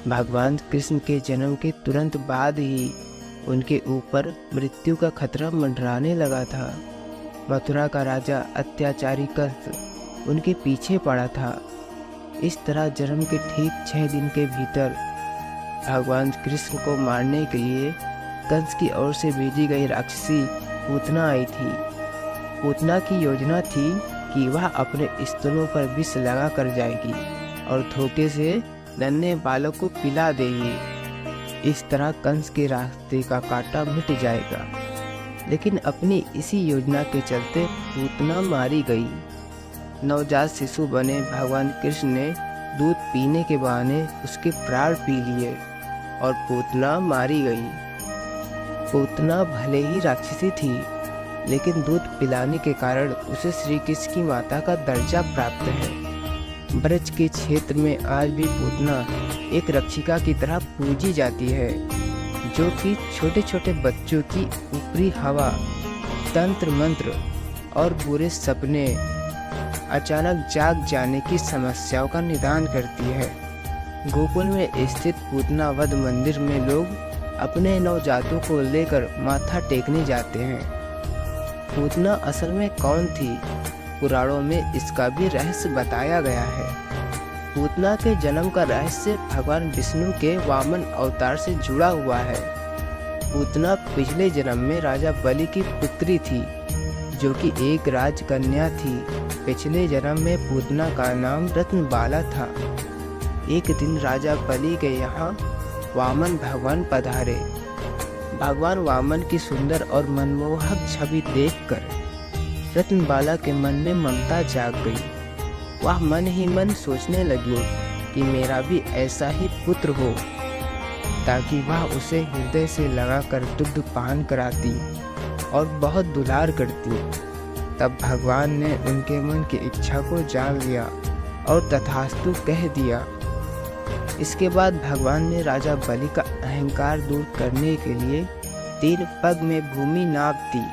भगवान कृष्ण के जन्म के तुरंत बाद ही उनके ऊपर मृत्यु का खतरा मंडराने लगा था। मथुरा का राजा अत्याचारी कंस उनके पीछे पड़ा था। इस तरह जन्म के ठीक 6 दिन के भीतर भगवान कृष्ण को मारने के लिए कंस की ओर से भेजी गई राक्षसी पूतना आई थी। पूतना की योजना थी कि वह अपने स्तनों पर विष लगा कर जाएगी और धोखे से नन्हे बालक को पिला देगी। इस तरह कंस के रास्ते का कांटा मिट जाएगा। लेकिन अपनी इसी योजना के चलते पूतना मारी गई। नवजात शिशु बने भगवान कृष्ण ने दूध पीने के बहाने उसके प्राण पी लिए और पूतना मारी गई। पूतना भले ही राक्षसी थी, लेकिन दूध पिलाने के कारण उसे श्री कृष्ण की माता का दर्जा प्राप्त है। ब्रज के क्षेत्र में आज भी पूतना एक रक्षिका की तरह पूजी जाती है, जो कि छोटे छोटे बच्चों की ऊपरी हवा, तंत्र मंत्र और बुरे सपने, अचानक जाग जाने की समस्याओं का निदान करती है। गोकुल में स्थित पूतना वध मंदिर में लोग अपने नवजातों को लेकर माथा टेकने जाते हैं। पूतना असल में कौन थी? पुराणों में इसका भी रहस्य बताया गया है। पूतना के जन्म का रहस्य भगवान विष्णु के वामन अवतार से जुड़ा हुआ है। पूतना पिछले जन्म में राजा बलि की पुत्री थी, जो कि एक राजकन्या थी। पिछले जन्म में पूतना का नाम रत्नबाला था। एक दिन राजा बलि के यहाँ वामन भगवान पधारे। भगवान वामन की सुंदर और मनमोहक छवि देखकर रत्नबाला के मन में ममता जाग गई। वह मन ही मन सोचने लगी कि मेरा भी ऐसा ही पुत्र हो, ताकि वह उसे हृदय से लगाकर दुग्ध पान कराती और बहुत दुलार करती। तब भगवान ने उनके मन की इच्छा को जान लिया और तथास्तु कह दिया। इसके बाद भगवान ने राजा बलि का अहंकार दूर करने के लिए 3 पग में भूमि नाप दी।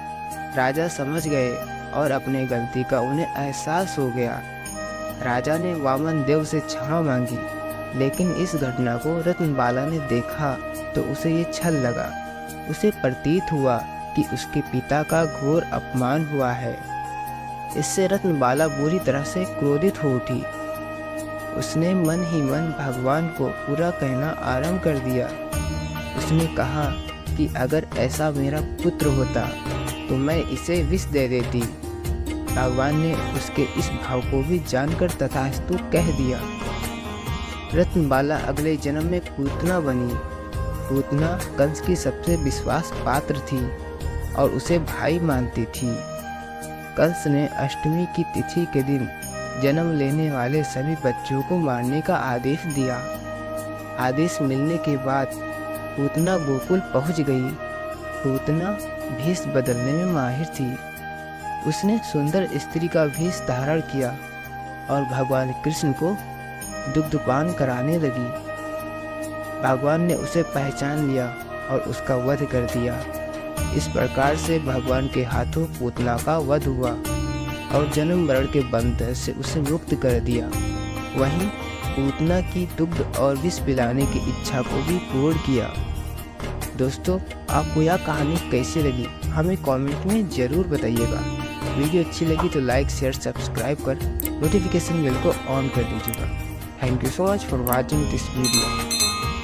राजा समझ गए और अपने गलती का उन्हें एहसास हो गया। राजा ने वामन देव से क्षमा मांगी, लेकिन इस घटना को रत्नबाला ने देखा तो उसे ये छल लगा। उसे प्रतीत हुआ कि उसके पिता का घोर अपमान हुआ है। इससे रत्नबाला बुरी तरह से क्रोधित हो उठी। उसने मन ही मन भगवान को पूरा कहना आरंभ कर दिया। उसने कहा कि अगर ऐसा मेरा पुत्र होता तो मैं इसे विष दे देती। भगवान ने उसके इस भाव को भी जानकर तथास्तु कह दिया। रत्नबाला अगले जन्म में पूतना बनी। पूतना कंस की सबसे विश्वास पात्र थी और उसे भाई मानती थी। कंस ने अष्टमी की तिथि के दिन जन्म लेने वाले सभी बच्चों को मारने का आदेश दिया। आदेश मिलने के बाद पूतना गोकुल पहुंच गई। पूतना भेष बदलने में माहिर थी। उसने सुंदर स्त्री का भेष धारण किया और भगवान कृष्ण को दुग्धपान कराने लगी। भगवान ने उसे पहचान लिया और उसका वध कर दिया। इस प्रकार से भगवान के हाथों पूतना का वध हुआ और जन्म मरण के बंधन से उसे मुक्त कर दिया। वहीं पूतना की दुग्ध और विष पिलाने की इच्छा को भी पूर्ण किया। दोस्तों, आपको यह कहानी कैसी लगी हमें कमेंट में ज़रूर बताइएगा। वीडियो अच्छी लगी तो लाइक, शेयर, सब्सक्राइब कर नोटिफिकेशन बेल को ऑन कर दीजिएगा। Thank you so much for watching this video.